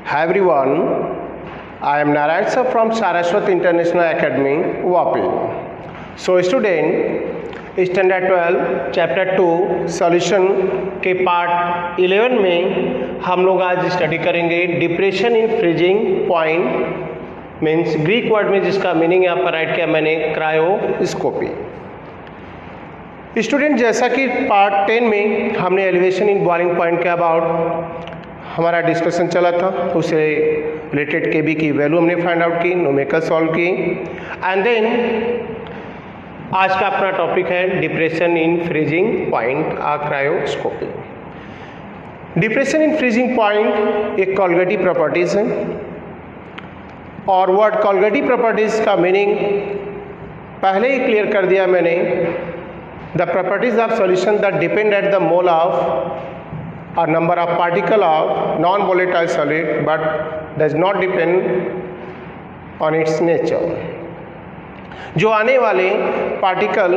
Hi everyone, I am Narayan sir from Saraswat International Academy, Vapi. So student, standard 12 chapter 2 solution के part 11 में हम लोग आज study करेंगे depression in freezing point, means Greek word में जिसका meaning यहाँ पर राइट किया मैंने क्रायोस्कोपी। स्टूडेंट, जैसा कि पार्ट 10 में हमने एलिवेशन इन बॉइलिंग पॉइंट के अबाउट हमारा डिस्कशन चला था, उससे रिलेटेड केबी की वैल्यू हमने फाइंड आउट की, न्यूमेरिकल सॉल्व की, एंड देन आज का अपना टॉपिक है depression in freezing point or cryoscopy. Depression in freezing point एक कॉलगेटिव प्रॉपर्टीज है, और वर्ड कॉलगेटिव प्रॉपर्टीज का मीनिंग पहले ही क्लियर कर दिया मैंने। The properties of solution that depend at the mole of or number of particle of non-volatile solid but does not depend on its nature, जो आने वाले पार्टिकल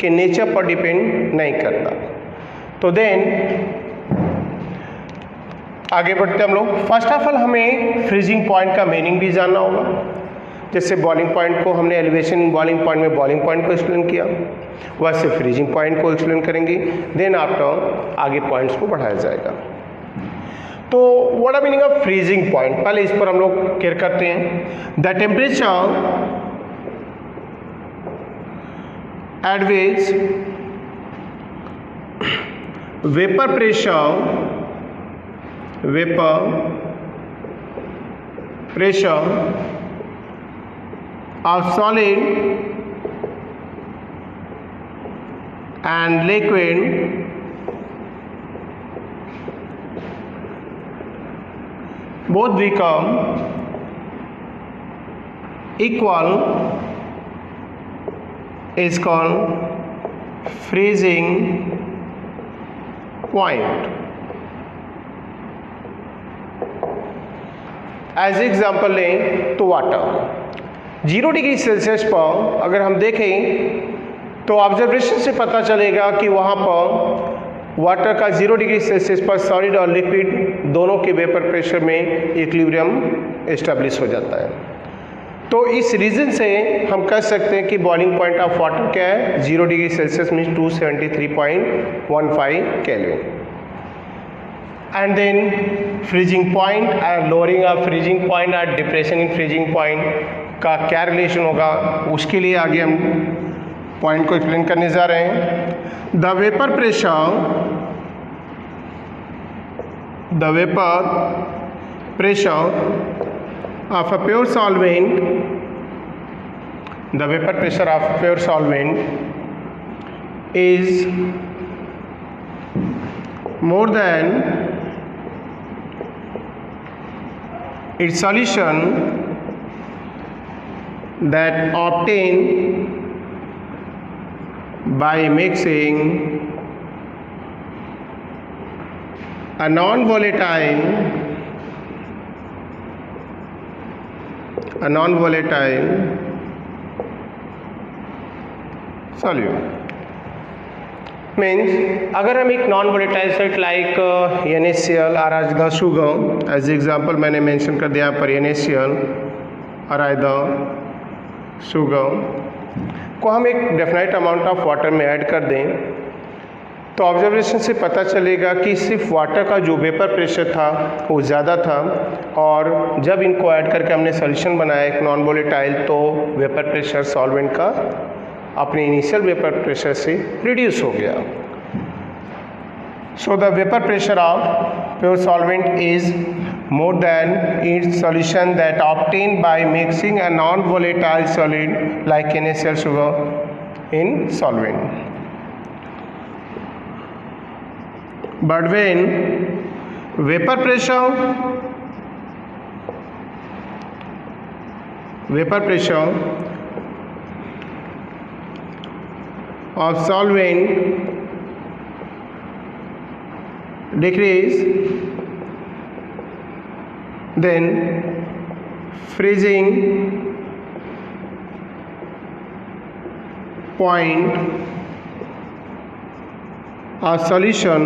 के नेचर पर डिपेंड नहीं करता। तो देन आगे बढ़ते हम लोग। फर्स्ट ऑफ ऑल हमें फ्रीजिंग पॉइंट का मीनिंग भी जानना होगा। जैसे बॉइलिंग पॉइंट को हमने एलिवेशन बॉइलिंग पॉइंट में बॉइलिंग पॉइंट को एक्सप्लेन किया, वैसे फ्रीजिंग पॉइंट को एक्सप्लेन करेंगे, देन आफ्टर आगे पॉइंट्स को बढ़ाया जाएगा। तो what are meaning of freezing point, पहले इस पर हम लोग क्लियर करते हैं। The temperature at which vapour pressure of solid and liquid both become equal is called freezing point. As example लें तो वाटर 0 डिग्री सेल्सियस पर अगर हम देखें तो ऑब्जर्वेशन से पता चलेगा कि वहाँ पर वाटर का 0 डिग्री सेल्सियस पर सॉलिड और लिक्विड दोनों के वेपर प्रेशर में इक्विलिब्रियम एस्टेब्लिश हो जाता है। तो इस रीज़न से हम कह सकते हैं कि बॉइलिंग पॉइंट ऑफ वाटर क्या है, 0 degree Celsius means 273.15 kelvin. And then freezing point and lowering of freezing point at depression in freezing point का क्या रिलेशन होगा, उसके लिए आगे हम पॉइंट को एक्सप्लेन करने जा रहे हैं। The vapour pressure of a pure solvent, the vapour pressure of pure solvent is more than it's solution that obtained by mixing a non-volatile solute। Means अगर हम एक non volatile solute like NaCl और the sugar, as example मैंने mention कर दिया यहाँ पर NaCl और द शुगर को हम एक डेफिनाइट अमाउंट ऑफ वाटर में ऐड कर दें तो ऑब्जर्वेशन से पता चलेगा कि सिर्फ वाटर का जो वेपर प्रेशर था वो ज़्यादा था, और जब इनको ऐड करके हमने सॉल्यूशन बनाया एक नॉन वोलेटाइल तो वेपर प्रेशर सॉल्वेंट का अपने इनिशियल वेपर प्रेशर से रिड्यूस हो गया। So the vapour pressure of pure solvent is more than its solution that obtained by mixing a non-volatile solid like NaCl sugar in solvent. But when vapor pressure of solvent decrease, then freezing point a solution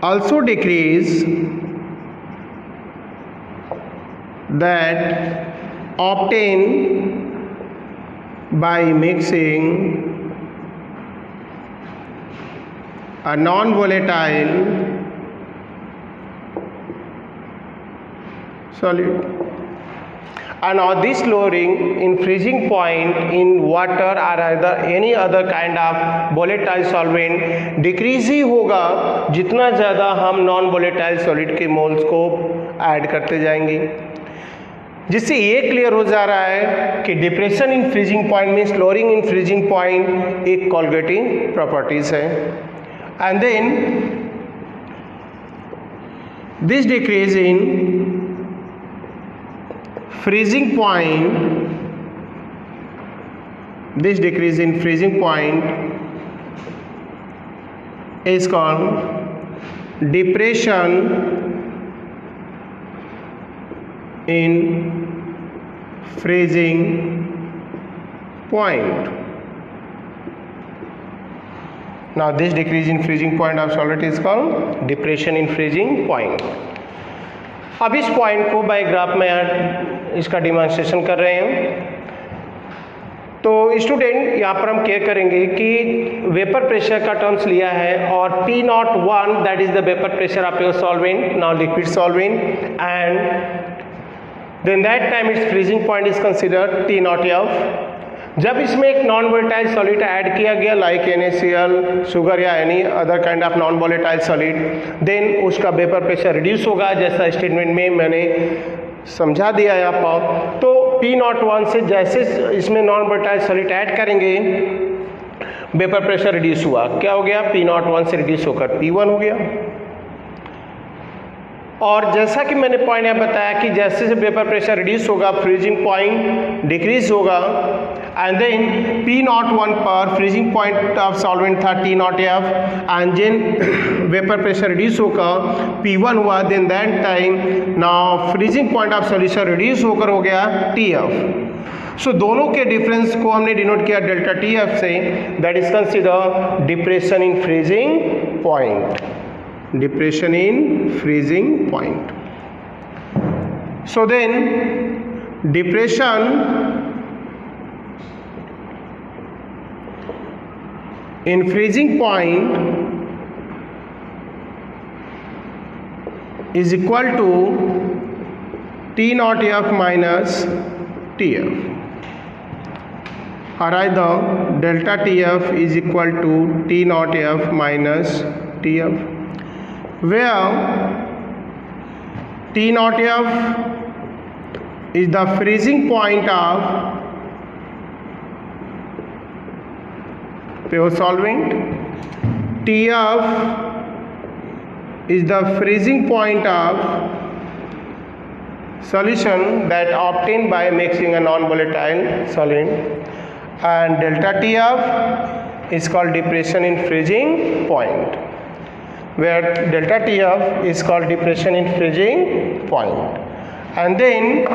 also decrease that obtained by mixing a non-volatile solid. And now this lowering in freezing point in water or either any other kind of volatile solvent decrease ही होगा जितना ज़्यादा हम non volatile solid के moles को add करते जाएंगे, जिससे ये क्लियर हो जा रहा है कि depression in freezing point means lowering in freezing point एक कोलगेटिंग प्रॉपर्टीज है. And then this decrease in freezing point, this decrease in freezing point is called depression in freezing point. Now this decrease in freezing point of solid is called depression in freezing point. अब इस point को bye graph में इसका demonstration कर रहे हैं. तो student यहाँ पर हम क्या करेंगे कि वेपर प्रेशर का टर्म्स लिया है और P01 that is the vapour pressure of your solvent, now liquid solvent, and then that time its freezing point is considered T0F. जब इसमें एक नॉन वोलेटाइल सॉलिड ऐड किया गया लाइक NaCl, शुगर या any other kind of non volatile solid, then उसका vapour pressure reduce होगा जैसा statement में मैंने समझा दिया यहाँ पर. तो P01 से जैसे इसमें नॉन वोलेटाइल सॉलिड ऐड करेंगे वेपर प्रेशर रिड्यूस हुआ, क्या हो गया, P01 से रिड्यूस होकर P1 हो गया. और जैसा कि मैंने पॉइंट यहाँ बताया कि जैसे जैसे वेपर प्रेशर रिड्यूस होगा फ्रीजिंग पॉइंट डिक्रीज होगा, एंड देन P01 पर फ्रीजिंग पॉइंट ऑफ सॉल्वेंट था T0F, and then vapour pressure reduce होकर P1 हुआ, then that time now freezing point of solution reduce होकर हो गया TF. सो दोनों के डिफरेंस को हमने डिनोट किया डेल्टा TF से, that is consider depression in freezing point. Depression in freezing point. So then depression in freezing point is equal to T0F minus TF, or either delta TF is equal to T0F minus TF, where T0F is the freezing point of pure solvent, TF is the freezing point of solution that obtained by mixing a non-volatile solvent, and delta TF is called depression in freezing point, where delta TF is called depression in freezing point. And then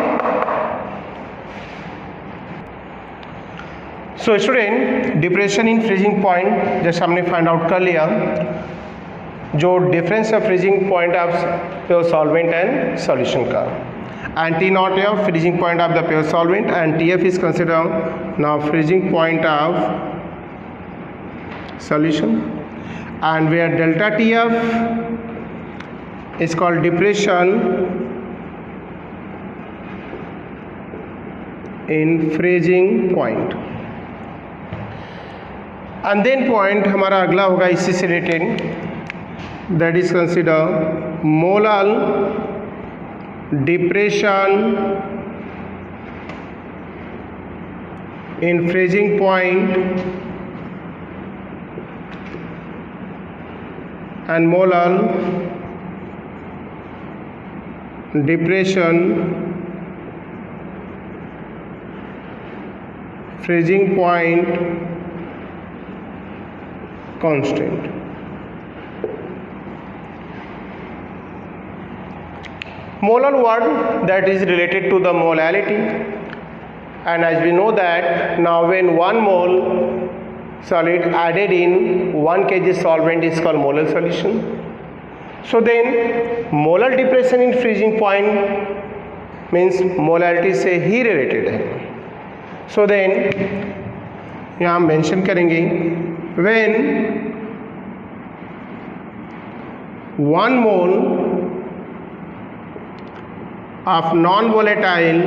so student depression in freezing point जैसे हमने find out कर लिया, जो difference है फ्रीजिंग point of pure solvent and solution का, and T0F freezing point of the pure solvent, and TF is considered now freezing point of solution, and where delta TF is called depression in freezing point. And then point हमारा अगला होगा इसी से related, that is consider molar depression in freezing point and molar depression freezing point constant. Molar word that is related to the molality, and as we know that now when 1 mole solid added in 1 kg solvent is called molar solution, So then molar depression in freezing point means molarity से ही related है. So then यहाँ हम mention करेंगे when 1 mole of non-volatile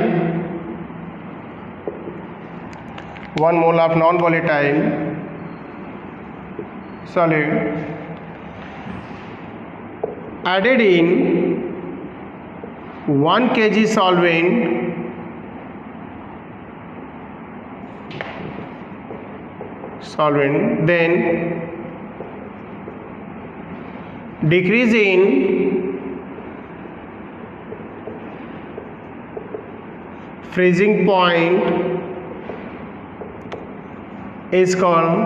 solid added in 1 kg solvent, then decrease in freezing point is called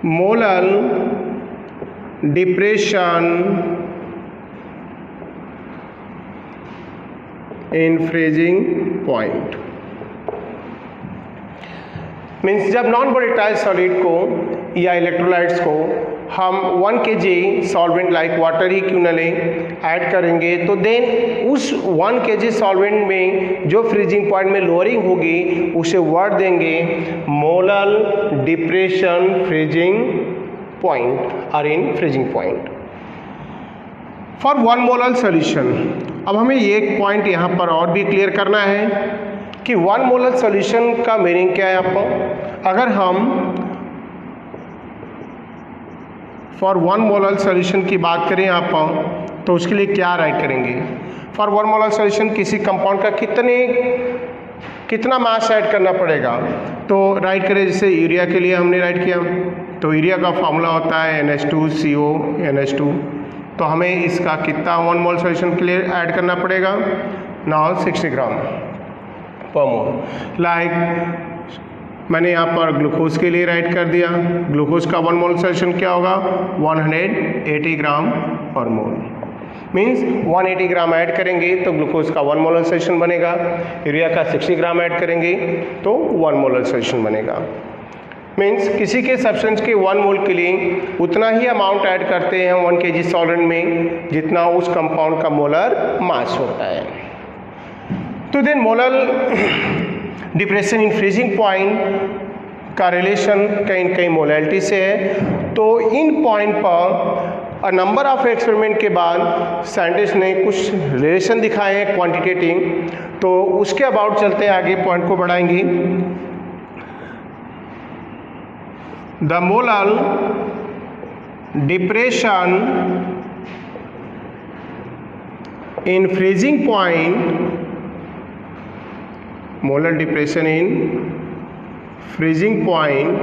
molar depression in freezing point. Means जब non volatile solid को या electrolytes को हम 1 kg सॉल्वेंट लाइक वाटर ही क्यों न लें add करेंगे, तो देन उस 1 kg सॉल्वेंट में जो फ्रीजिंग पॉइंट में लोअरिंग होगी उसे वर्ड देंगे मोलर डिप्रेशन फ्रीजिंग पॉइंट और इन freezing point for 1 molar solution. अब हमें ये एक पॉइंट यहाँ पर और भी क्लियर करना है कि 1 मोलर सॉल्यूशन का मीनिंग क्या है. आपको अगर हम फॉर 1 मोलर सॉल्यूशन की बात करें आप तो उसके लिए क्या राइट करेंगे. फॉर 1 मोलर सॉल्यूशन किसी कंपाउंड का कितना मास ऐड करना पड़ेगा, तो राइट करें. जैसे यूरिया के लिए हमने राइट किया तो यूरिया का फॉर्मूला होता है NH2CO NH2, तो हमें इसका कितना 1 मोल सॉल्यूशन के लिए ऐड करना पड़ेगा. नाउ 60 ग्राम पर मोल. लाइक मैंने यहाँ पर ग्लूकोज के लिए राइट कर दिया. ग्लूकोज का 1 मोल सॉल्यूशन क्या होगा 180 ग्राम पर मोल. मीन्स 180 ग्राम ऐड करेंगे तो ग्लूकोज का 1 मोलर सॉल्यूशन बनेगा. यूरिया का 60 ग्राम ऐड करेंगे तो 1 मोलर सॉल्यूशन बनेगा. मीन्स किसी के सब्सटेंस के 1 मोल के लिए उतना ही अमाउंट ऐड करते हैं 1 kg सॉल्वेंट में जितना उस कंपाउंड का मोलर मास होता है. तो then molar depression in freezing point का रिलेशन कहीं मोलैलिटी से है. तो इन पॉइंट पर नंबर ऑफ एक्सपेरिमेंट के बाद साइंटिस्ट ने कुछ रिलेशन दिखाए हैं क्वांटिटेटिव, तो उसके अबाउट चलते हैं आगे, पॉइंट को बढ़ाएंगे. The molar depression in freezing point, molar depression in freezing point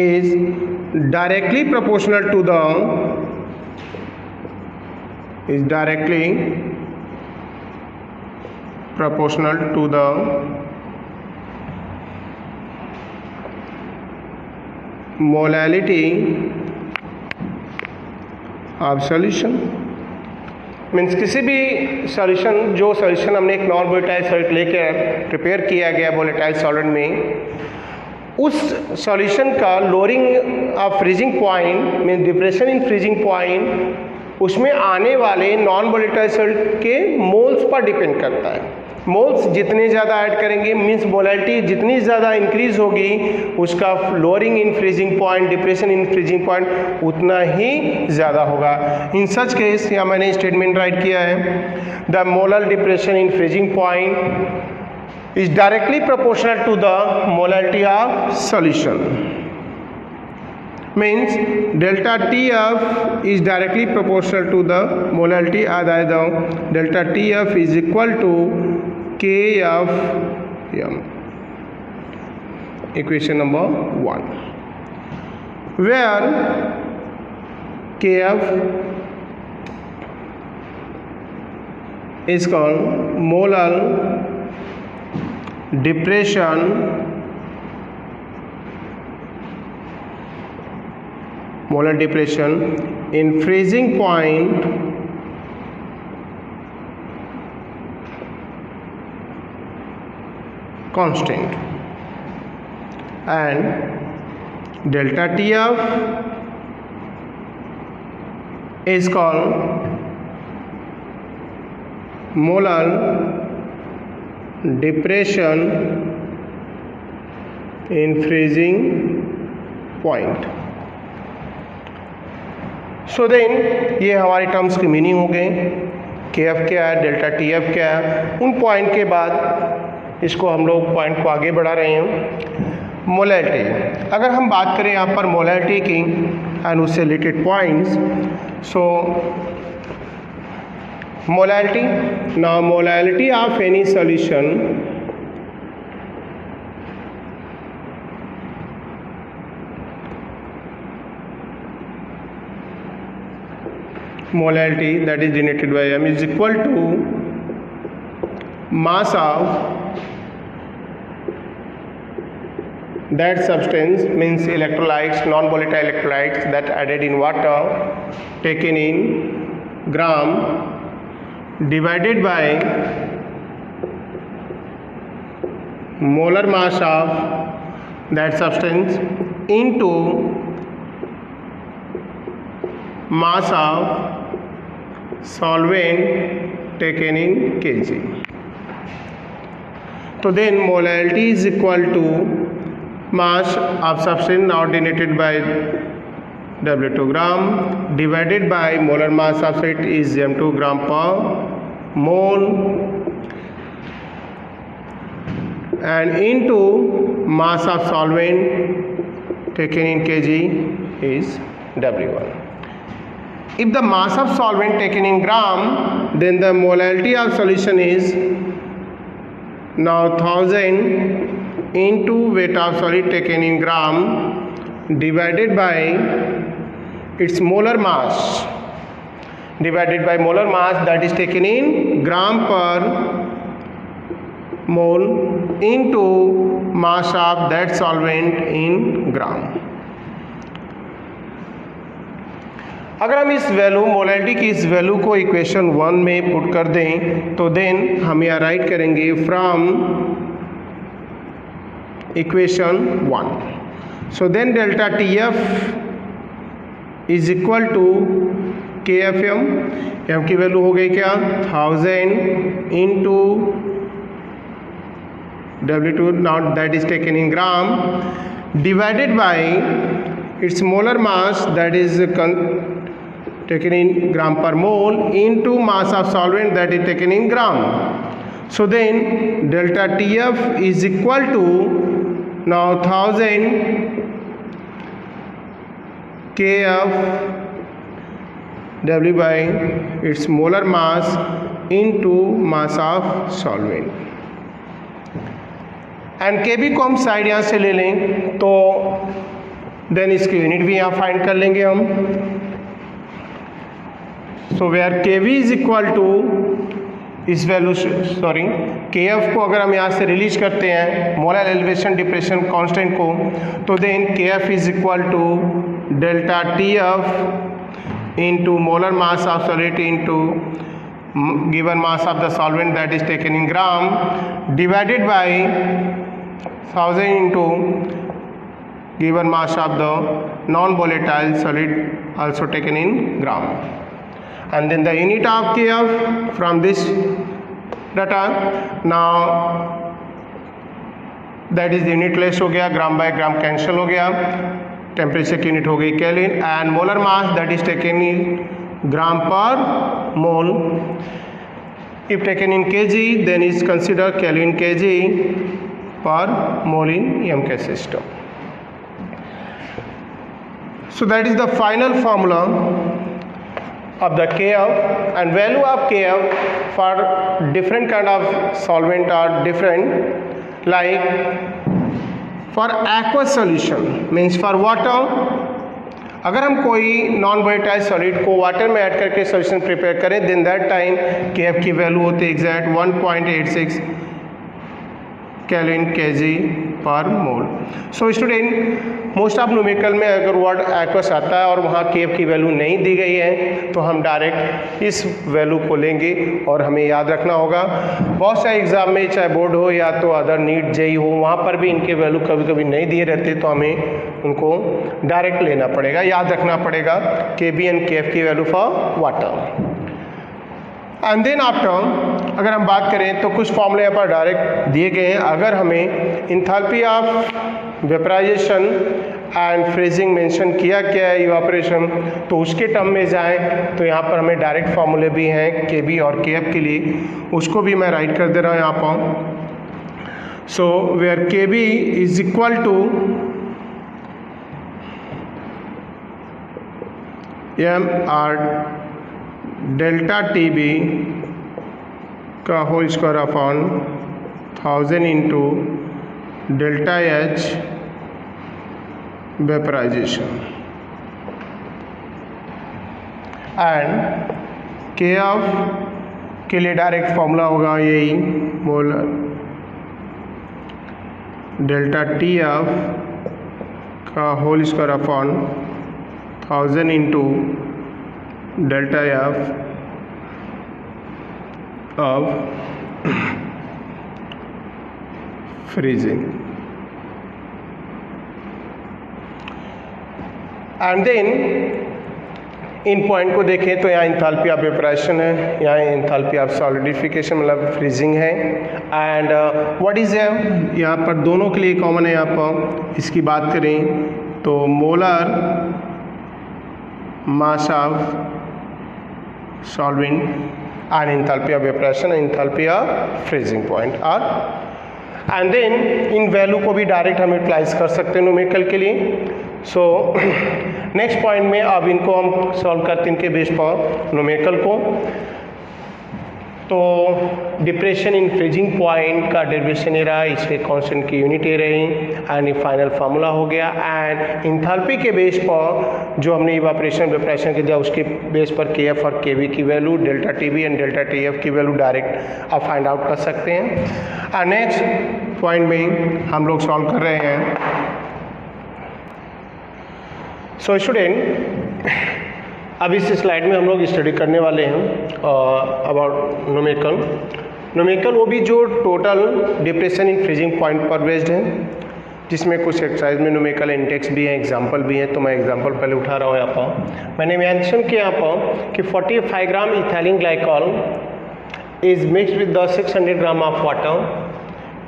is directly proportional to the molality of solution. Means किसी भी सॉल्यूशन, जो सॉल्यूशन हमने एक नॉन वोलेटाइल सॉल्वेंट लेकर प्रिपेयर किया गया वोलेटाइल सॉल्वेंट में, उस सॉल्यूशन का lowering of freezing point means depression in freezing point उसमें आने वाले नॉन वोलेटाइल सॉल्वेंट के मोल्स पर डिपेंड करता है. मोल्स जितने ज़्यादा ऐड करेंगे मीन्स मोलैलिटी जितनी ज़्यादा इंक्रीज होगी उसका lowering in freezing point depression in freezing point उतना ही ज़्यादा होगा. इन सच केस यहाँ मैंने स्टेटमेंट राइट किया है the molar depression in freezing point is directly proportional to the molality of solution. means delta TF is directly proportional to the molality, अर्थात delta TF is equal to KFM. Equation number 1, where KF is called molar depression in freezing point constant, and delta TF is called molar depression in freezing point. So then ये हमारे terms की meaning हो गए, के F क्या है, delta T F क्या है। उन पॉइंट के बाद इसको हम लोग पॉइंट को आगे बढ़ा रहे हैं। मोलैलिटी, अगर हम बात करें यहाँ पर मोलैलिटी की एंड उससे related points, so molality, now molality of any solution molality that is denoted by m is equal to mass of that substance, means electrolytes, non-volatile electrolytes that added in water taken in gram divided by molar mass of that substance into mass of solvent taken in kg. So then molality is equal to mass of substance now denoted by W2 gram divided by molar mass of it is m2 gram per mole and into mass of solvent taken in kg is W1. If the mass of solvent taken in gram, then the molality of solution is now 1000 into weight of solid taken in gram divided by its molar mass, divided by molar mass that is taken in gram per mole into mass of that solvent in gram. अगर हम इस value molality की इस value को equation 1 में put कर दें तो देन हम यहाँ राइट करेंगे from equation 1. So then delta T F is equal to K F M की वैल्यू हो गई क्या 1000 into W2 not that is taken in gram divided by its molar mass that is taken in gram per mole into mass of solvent that is taken in gram. So then delta TF is equal to now 1000 KF W by its molar mass into mass of solvent. And KB को हम side यहाँ से ले लें तो then इसकी unit भी यहाँ फाइंड कर लेंगे हम. So where Kv is equal to इस वैल्यू सॉरी Kf को अगर हम यहाँ से रिलीज करते हैं मोलर एलिवेशन डिप्रेशन कांस्टेंट को तो then Kf is equal to delta TF into molar mass of solid into given mass of the solvent that is taken in gram divided by 1000 into given mass of the non volatile solid also taken in gram. And then the unit of Kf from this data now that is unitless हो गया, ग्राम bye gram cancel हो गया, temperature की unit हो गई kelvin and molar mass that is taken in gram per mole. If taken in kg then is consider Kelvin kg per mole in MK system. So that is the final formula of the Kf, and value of Kf for different kind of solvent are different. Like for aqueous solution means for water, अगर हम कोई non volatile solid को water में add करके solution prepare करें then that time Kf की value होती है exact 1.86 kelvin kg per mole. So student most of numerical में अगर वर्ड एक्वस आता है और वहाँ केएफ की वैल्यू नहीं दी गई है तो हम डायरेक्ट इस वैल्यू को लेंगे और हमें याद रखना होगा। बहुत सारे एग्जाम में चाहे बोर्ड हो या तो अदर नीट जेई हो वहाँ पर भी इनके वैल्यू कभी कभी नहीं दिए रहते तो हमें उनको डायरेक्ट लेना पड़ेगा, याद रखना पड़ेगा केबी एंड केएफ की value for water. And then after अगर हम बात करें तो कुछ फॉर्मूले यहाँ पर डायरेक्ट दिए गए हैं। अगर हमें enthalpy of vaporisation and freezing mention किया क्या है इवापोरेशन तो उसके टर्म में जाएं तो यहाँ पर हमें डायरेक्ट फॉर्मूले भी हैं केबी और केएफ के लिए, उसको भी मैं राइट कर दे रहा हूँ यहाँ पर। So where KB is equal to M R delta TB का whole square upon 1000 into delta H vaporization and K of के लिए डायरेक्ट फॉर्मूला होगा यही मोलर डेल्टा टी ऑफ का whole square upon 1000 into delta F of freezing and then in point को देखें तो यहाँ इंथैल्पी ऑफ वेपराइजेशन है, यहाँ इंथैल्पी ऑफ सॉलिडिफिकेशन मतलब फ्रीजिंग है एंड व्हाट इज यहाँ पर दोनों के लिए कॉमन है। यहाँ पर इसकी बात करें तो molar mass of solvent and enthalpy of evaporation and enthalpy of freezing point और एंड देन इन वैल्यू को भी डायरेक्ट हम यूटिलाइज कर सकते हैं न्यूमेरिकल के लिए। सो नेक्स्ट पॉइंट में अब इनको हम सॉल्व करते हैं इनके बेस पर न्यूमेरिकल को। तो डिप्रेशन इन फ्रीजिंग पॉइंट का डेरिवेशन ए रहा, इसके कांस्टेंट की यूनिट ए रही एंड ये फाइनल फार्मूला हो गया। एंड इंथैल्पी के बेस पर जो हमने इवापोरेशन वेपराइजेशन के दिया उसके बेस पर केएफ और केवी की value, delta TB and delta TF की वैल्यू डायरेक्ट आप फाइंड आउट कर सकते हैं। एंड नेक्स्ट पॉइंट में हम लोग सॉल्व कर रहे हैं। सो स्टूडेंट अब इस स्लाइड में हम लोग स्टडी करने वाले हैं अबाउट न्यूमेरिकल वो भी जो total depression in freezing point पर बेस्ड है, जिसमें कुछ एक्सरसाइज में न्यूमेरिकल इंडेक्स भी हैं, एग्जांपल भी हैं। तो मैं एग्जांपल पहले उठा रहा हूँ यहाँ पर। मैंने मेंशन किया यहाँ पर कि 45 ग्राम ethylene glycol is mixed with the 600 gram of water.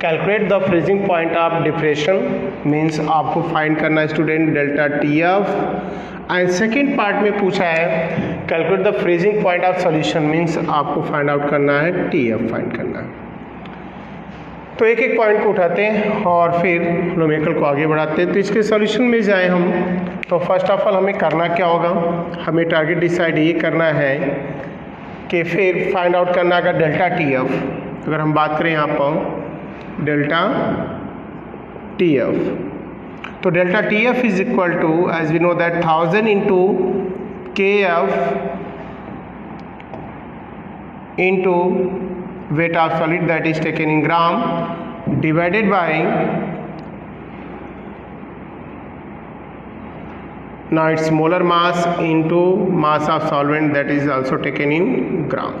Calculate the freezing point of depression means आपको फाइंड करना है student delta T F. And second part में पूछा है calculate the freezing point of solution means आपको find out करना है T F find करना है। तो एक एक पॉइंट को उठाते हैं और फिर न्यूमेरिकल को आगे बढ़ाते हैं। तो इसके सॉल्यूशन में जाए हम तो फर्स्ट ऑफ ऑल हमें करना क्या होगा, हमें टारगेट डिसाइड ये करना है कि फिर फाइंड आउट करना है डेल्टा टी एफ। अगर हम बात करें यहाँ पर डेल्टा टी एफ तो delta T F is equal to as we know that 1000 into K F into weight of solid that is taken in gram divided by now its molar mass into mass of solvent that is also taken in gram.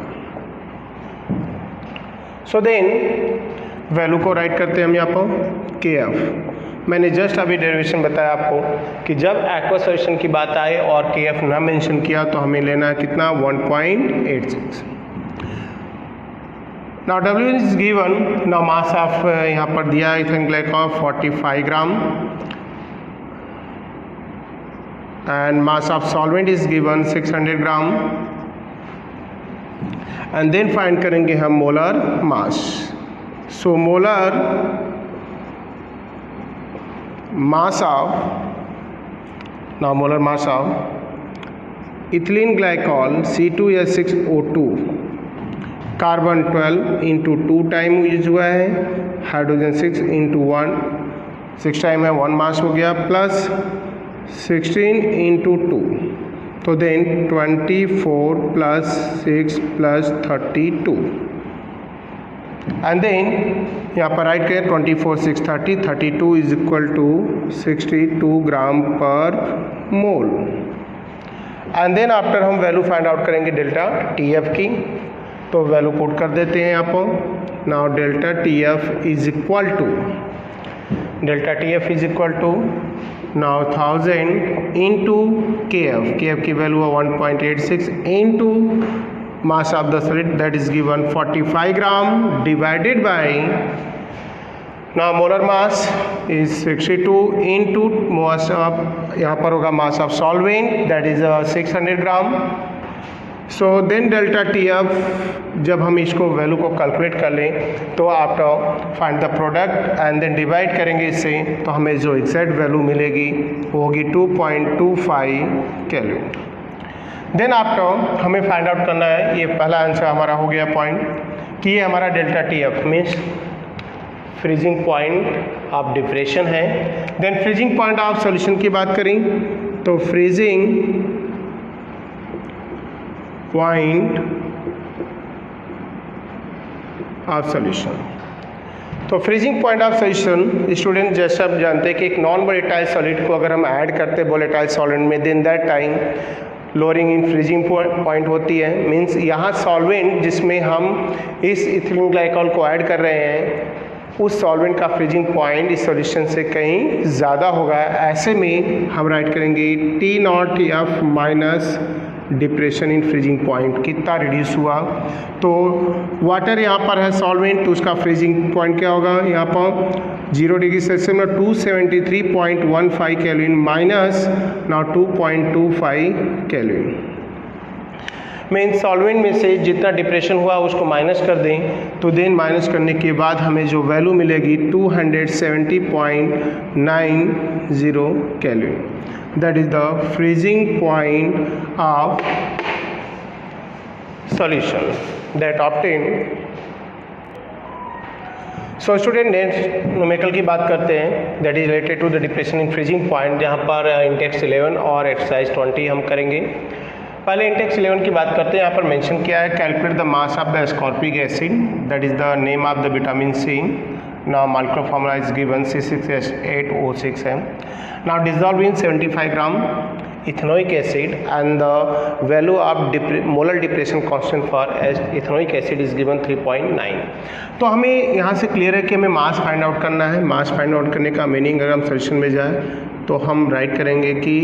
So then value को right करते हैं हम यहाँ पर के F. मैंने just अभी derivation बताया आपको कि जब एक्वा सॉल्यूशन की बात आए और के एफ ना मेंशन किया तो हमें लेना है कितना 1.86। Now W is given, now mass of यहाँ पर दिया ethane glycol 45 gram and mass of solvent is given 600 gram and then find करेंगे हम molar mass. So molar mass of ethylene glycol C2H6O2 carbon 12 into 2 time use हुआ है, hydrogen 6 into 1 6 time है 1 मास हो गया प्लस 16 इंटू 2 तो then 24 plus 6 plus 32 and then यहाँ पर राइट करें 24,630 32 is equal to 62 gram per mole. And then after हम वैल्यू फाइंड आउट करेंगे डेल्टा TF की, तो वैल्यू पुट कर देते हैं यहाँ पर। Now delta TF is equal to now 1000 into KF की वैल्यू है 1.86 into mass of the solid that is given 45 gram divided by now molar mass is 62 into mass of, यहाँ पर होगा mass of solvent that is 600 gram. So then delta TF जब हम इसको value को calculate कर लें तो after find the product and then divide करेंगे इससे, तो हमें जो एग्जैक्ट वैल्यू मिलेगी वो होगी 2.25 केल्विन। देन आफ्टर हमें फाइंड आउट करना है, ये पहला आंसर हमारा हो गया पॉइंट कि ये हमारा delta TF means freezing point of depression है। Then freezing point of solution की बात करें तो फ्रीजिंग पॉइंट ऑफ सॉल्यूशन, तो freezing point of solution student जैसे आप जानते हैं कि एक नॉन वोलेटाइल सॉलिड को अगर हम ऐड करते हैं वोलेटाइल सॉल्वेंट में then that time lowering in freezing point होती है। मींस यहाँ सॉल्वेंट जिसमें हम इस इथिलीन ग्लाइकॉल को ऐड कर रहे हैं उस सॉल्वेंट का फ्रीजिंग पॉइंट इस सॉल्यूशन से कहीं ज़्यादा होगा। ऐसे में हम राइट करेंगे T0TF minus depression in freezing point कितना रिड्यूस हुआ। तो वाटर यहाँ पर है सॉल्वेंट, तो उसका फ्रीजिंग पॉइंट क्या होगा, यहाँ पर 0 डिग्री सेल्सियस में 273.15 kelvin minus now 2.25 kelvin. Main solvent में से जितना डिप्रेशन हुआ उसको माइनस कर दें, तो देन माइनस करने के बाद हमें जो वैल्यू मिलेगी 270.90 kelvin, that is the freezing point of solution that obtained। So student next numerical की बात करते हैं that is related to the depression in freezing point, जहाँ पर इंडेक्स 11 और एक्सरसाइज 20 हम करेंगे। पहले इंडेक्स 11 की बात करते हैं। यहाँ पर मेंशन किया है calculate the mass of the ascorbic acid that is the name of the vitamin C। Now molecular formula is given C6H8O6 है। Now dissolve in 75 gram ethanoic acid and the value of molar depression constant for ethanoic acid is given 3.9। तो हमें यहाँ से clear है कि हमें mass find out करना है। मास फाइंड आउट करने का मीनिंग अगर हम सॉल्यूशन में जाए तो हम राइट करेंगे कि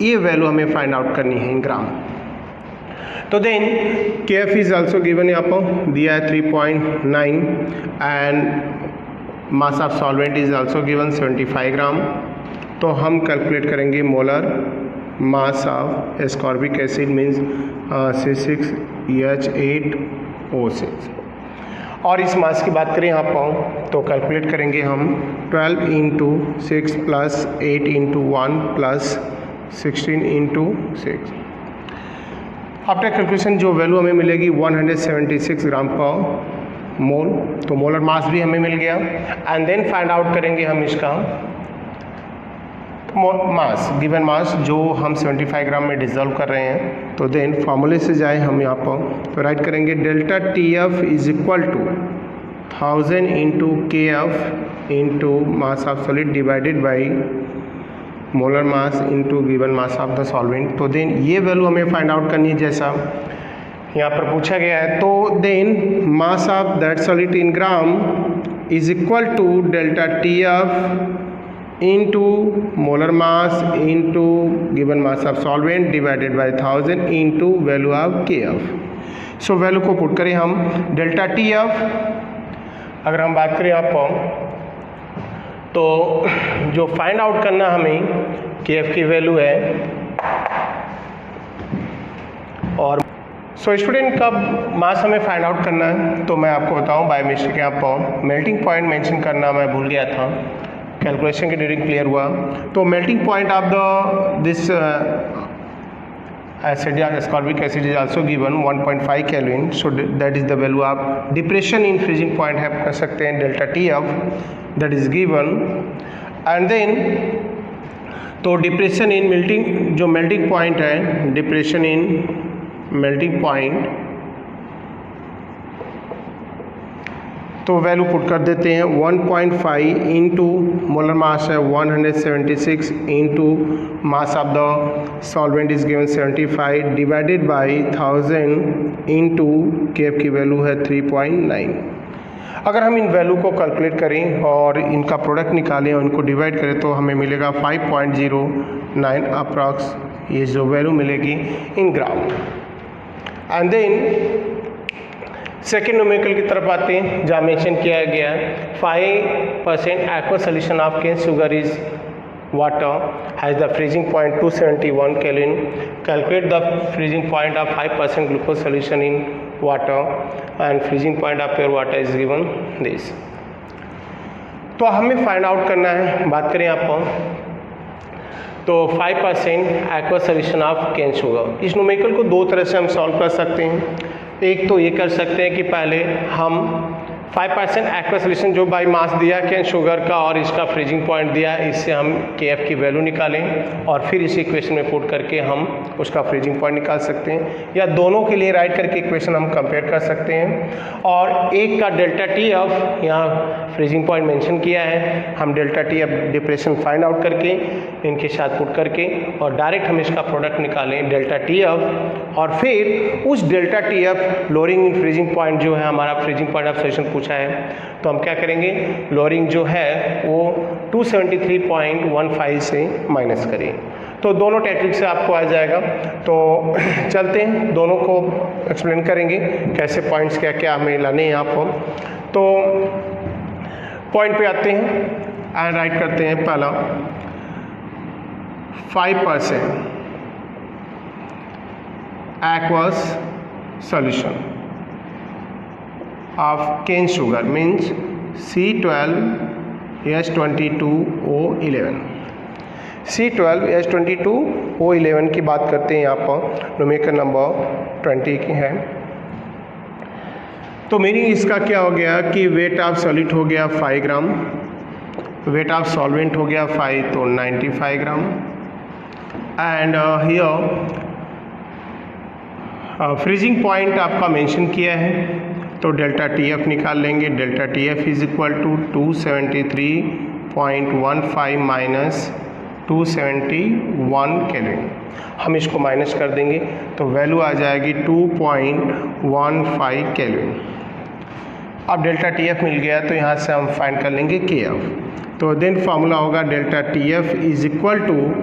ये वैल्यू हमें फाइंड आउट करनी है इन ग्राम। तो then KF is also given, यहाँ पर दिया है 3.9 and mass of solvent is also given 75 gram. तो हम कैलकुलेट करेंगे molar mass of ascorbic acid means C6H8O6। और इस मास की बात करें यहाँ पर तो कैलकुलेट करेंगे हम 12 into 6 plus 8 into 1 plus 16 into 6। After calculation जो वैल्यू हमें मिलेगी 176 ग्राम पर मोल, तो मोलर मास भी हमें मिल गया। एंड देन फाइंड आउट करेंगे हम इसका मास, गिवन मास जो हम 75 ग्राम में डिजॉल्व कर रहे हैं। तो देन फॉर्मूले से जाए हम यहाँ पर तो राइट करेंगे delta TF is equal to 1000 into KF into mass of solid divided by molar mass into given mass of the solvent. तो देन ये वैल्यू हमें फाइंड आउट करनी है जैसा यहाँ पर पूछा गया है। तो then mass of that solid in gram is equal to delta TF into molar mass into given mass of solvent divided by 1000 into value of KF। So value को पुट करें हम डेल्टा TF अगर हम बात करें यहाँ पर तो जो फाइंड आउट करना हमें KF की वैल्यू है। और सो स्टूडेंट कब मास हमें फाइंड आउट करना है तो मैं आपको बताऊं बाय मिस्टेक यहाँ पर मेल्टिंग पॉइंट मेंशन करना मैं भूल गया था, कैलकुलेशन के ड्यूरिंग क्लियर हुआ। तो melting point of the this acid ascorbic acid is also given 1.5 Kelvin, so that is the value of depression in freezing point है कर सकते हैं delta TF that is given। and then तो depression in melting जो melting point है, depression इन melting point तो value put कर देते हैं 1.5 इंटू मोलर मास है 176 into mass of the solvent is given 75 divided by 1000 into KF की value है 3.9। अगर हम इन वैल्यू को कैलकुलेट करें और इनका प्रोडक्ट निकालें और इनको डिवाइड करें तो हमें मिलेगा 5.09 अप्रॉक्स, ये जो वैल्यू मिलेगी इन ग्राम। एंड देन सेकेंड न्यूमेरिकल की तरफ आते हैं जहाँ मेंशन किया गया है 5% aqueous solution of cane sugar is water has the freezing point 271 Kelvin. Calculate the freezing point of 5% glucose solution in water and freezing point of pure water is given this. तो हमें find out करना है, बात करें आप तो 5% aqueous solution of cane sugar। इस numerical को दो तरह से हम सॉल्व कर सकते हैं। एक तो ये कर सकते हैं कि पहले हम 5% एक्वा सोल्यूशन जो बाई मास दिया कैन शुगर का और इसका फ्रीजिंग पॉइंट दिया, इससे हम केएफ की वैल्यू निकालें और फिर इस इक्वेशन में पुट करके हम उसका फ्रीजिंग पॉइंट निकाल सकते हैं, या दोनों के लिए राइट करके इक्वेशन हम कंपेयर कर सकते हैं। और एक का डेल्टा टी एफ यहाँ फ्रीजिंग पॉइंट मेंशन किया है, हम delta T F depression find out करके इनके साथ पुट करके और डायरेक्ट हम इसका प्रोडक्ट निकालें डेल्टा टी एफ, और फिर उस delta T F lowering in freezing point जो है हमारा फ्रीजिंग पॉइंट ऑफ सोल्यूशन पूछा है, तो हम क्या करेंगे लोअरिंग जो है वो 273.15 से माइनस करें, तो दोनों टेक्निक से आपको आ जाएगा। तो चलते हैं दोनों को एक्सप्लेन करेंगे कैसे पॉइंट्स क्या क्या हमें लाने हैं आपको। तो पॉइंट पे आते हैं एंड राइट करते हैं पहला 5% aqueous solution of cane sugar means C12H22O11। C12H22O11 की बात करते हैं यहाँ पर, न्यूमेरिकल नंबर 20 की है। तो मीनिंग इसका क्या हो गया कि वेट ऑफ सॉलिड हो गया 5 ग्राम, वेट ऑफ सॉल्वेंट हो गया 5 तो 95 gram, and here freezing point आपका मेंशन किया है, तो डेल्टा टी एफ निकाल लेंगे। Delta T F is equal to 273.15 minus 271 kelvin. हम इसको माइनस कर देंगे तो वैल्यू आ जाएगी 2.15 केल्विन। अब डेल्टा टी एफ मिल गया तो यहाँ से हम फाइंड कर लेंगे के एफ, तो देन फार्मूला होगा delta T F is equal to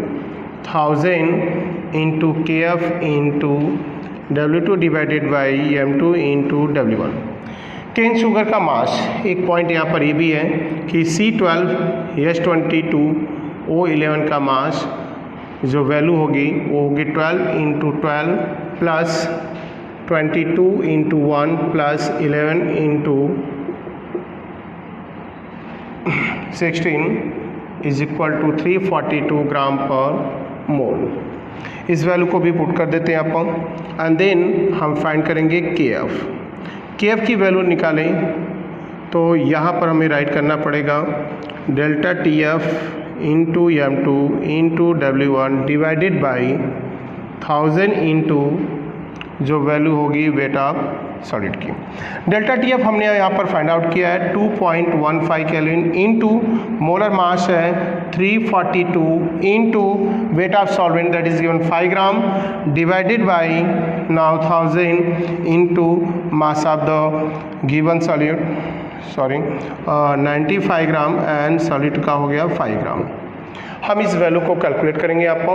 1000 into K F into W2 divided by M2 into W1। Cane sugar का मास, एक पॉइंट यहाँ पर ये भी है कि C12H22O11 का मास जो वैल्यू होगी वो होगी 12 into 12 plus 22 into 1 plus 11 into 16 is equal to 342 gram per mole. इस वैल्यू को भी पुट कर देते हैं अपन, एंड देन हम फाइंड करेंगे के एफ की वैल्यू निकालें तो यहाँ पर हमें राइट करना पड़ेगा delta T F into M2 into W1 divided by 1000 into जो वैल्यू होगी वेट ऑफ सॉलिड की। डेल्टा टी एफ हमने यहाँ पर फाइंड आउट किया है 2.15 केल्विन इंटू मोलर मास है 342 into weight of solvent that is given 5 gram divided by now 1000 into mass of the given solute 95 gram and solid का हो गया 5 ग्राम। हम इस वैल्यू को कैलकुलेट करेंगे आपको,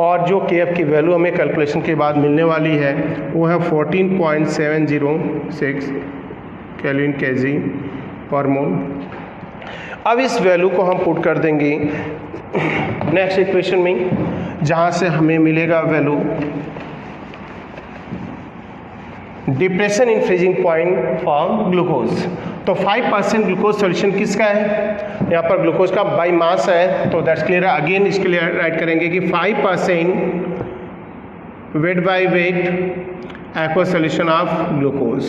और जो के एफ की वैल्यू हमें कैलकुलेशन के बाद मिलने वाली है वो है 14.706 केल्विन केजी पर मोल। अब इस वैल्यू को हम पुट कर देंगे नेक्स्ट इक्वेशन में, जहाँ से हमें मिलेगा value depression in freezing point for glucose. तो 5% ग्लूकोज सोल्यूशन किसका है, यहाँ पर ग्लूकोज का बाई मास है, तो दैट्स क्लियर। अगेन इसके लिए राइट करेंगे कि 5% weight by wait aqua solution of glucose.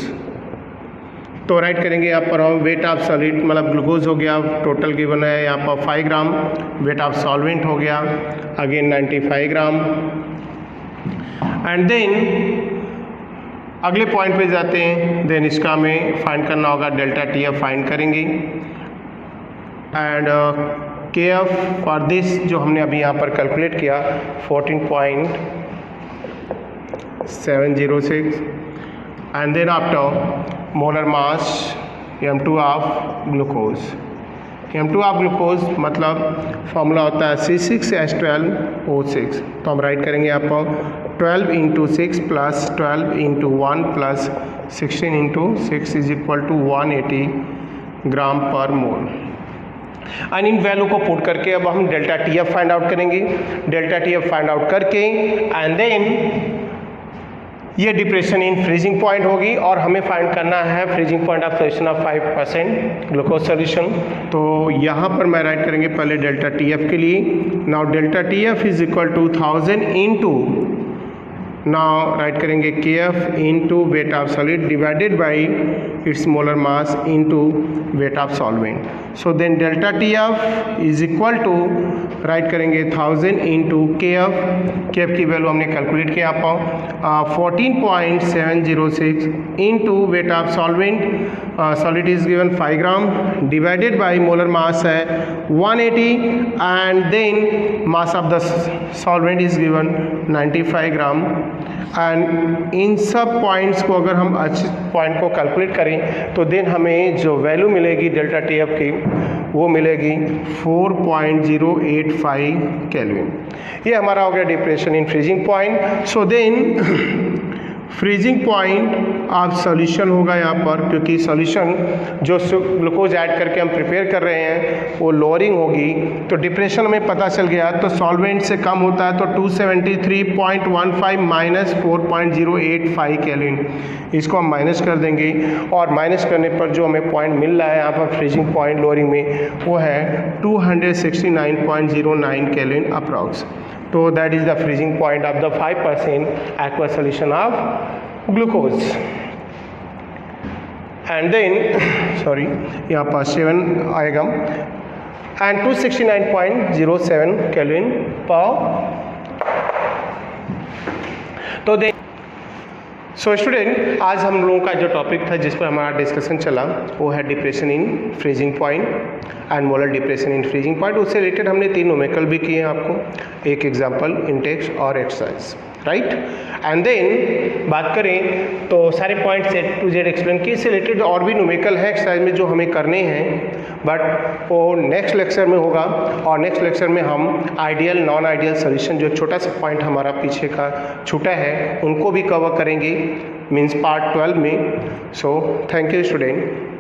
तो राइट करेंगे यहाँ पर हम वेट ऑफ सॉलिड मतलब ग्लूकोज हो गया, टोटल गिवन है यहाँ पर 5 ग्राम, वेट ऑफ सॉल्वेंट हो गया अगेन 95 ग्राम, एंड देन अगले पॉइंट पे जाते हैं। देन इसका हमें फाइंड करना होगा, डेल्टा टी एफ फाइंड करेंगे and K F for this जो हमने अभी यहाँ पर कैलकुलेट किया 14.706 and then after molar mass m2 of glucose. m2 of glucose मतलब फॉर्मूला होता है C6H12O6। तो हम राइट करेंगे यहाँ पर 12 × 6 plus 12 × 1 plus 16 × 6 is equal to 180 gram per mole. And इन वैल्यू को पुट करके अब हम delta T F find out करेंगे। Delta T F find out करके एंड देन ये डिप्रेशन इन फ्रीजिंग पॉइंट होगी और हमें फाइंड करना है फ्रीजिंग पॉइंट ऑफ सोल्यूशन ऑफ 5% ग्लूकोज सोल्यूशन। तो यहाँ पर मैं राइट करेंगे पहले डेल्टा टी एफ के लिए। Now delta T F is equal to 1000 into, now write करेंगे K F into weight of solid divided by its molar mass into weight of solvent. So then delta T F is equal to write करेंगे 1000 into K F की value हमने calculate किया आप 14.706 into weight of solvent, solid is given 5 gram divided by molar mass है 180 and then mass of the solvent is given 95 gram. And इन सब points को अगर हम अच्छे पॉइंट को कैलकुलेट करें तो देन हमें जो वैल्यू मिलेगी डेल्टा टी एफ की वो मिलेगी 4.085 केल्विन। ये हमारा हो गया depression in freezing point. So then freezing point of solution होगा यहाँ पर, क्योंकि सॉल्यूशन जो ग्लूकोज ऐड करके हम प्रिपेयर कर रहे हैं वो लोअरिंग होगी। तो डिप्रेशन हमें पता चल गया, तो सॉल्वेंट से कम होता है तो 273.15 माइनस 4.085 केल्विन, इसको हम माइनस कर देंगे और माइनस करने पर जो हमें पॉइंट मिल रहा है यहाँ पर फ्रीजिंग पॉइंट लोअरिंग में वो है 269.09 kelvin approx. So that is the freezing point of the 5% aqueous solution of glucose. And then sorry यहाँ पर 7 आएगा and 269.07 Kelvin per। तो देख सो स्टूडेंट आज हम लोगों का जो टॉपिक था जिस पर हमारा डिस्कशन चला वो है depression in freezing point and molar depression in freezing point. उससे रिलेटेड हमने 3 न्यूमेरिकल भी किए हैं आपको, एक एग्जांपल, इंटेक्स और एक्सरसाइज, राइट। एंड देन बात करें तो सारे पॉइंट से टू जेड एक्सप्लेन किए। इससे रिलेटेड और भी न्यूमेरिकल है एक्सरसाइज में जो हमें करने हैं, बट वो नेक्स्ट लेक्चर में होगा। और नेक्स्ट लेक्चर में हम आइडियल नॉन आइडियल सोल्यूशन जो छोटा सा पॉइंट हमारा पीछे का छूटा है उनको भी कवर करेंगे, मीन्स पार्ट 12 में। So thank you student.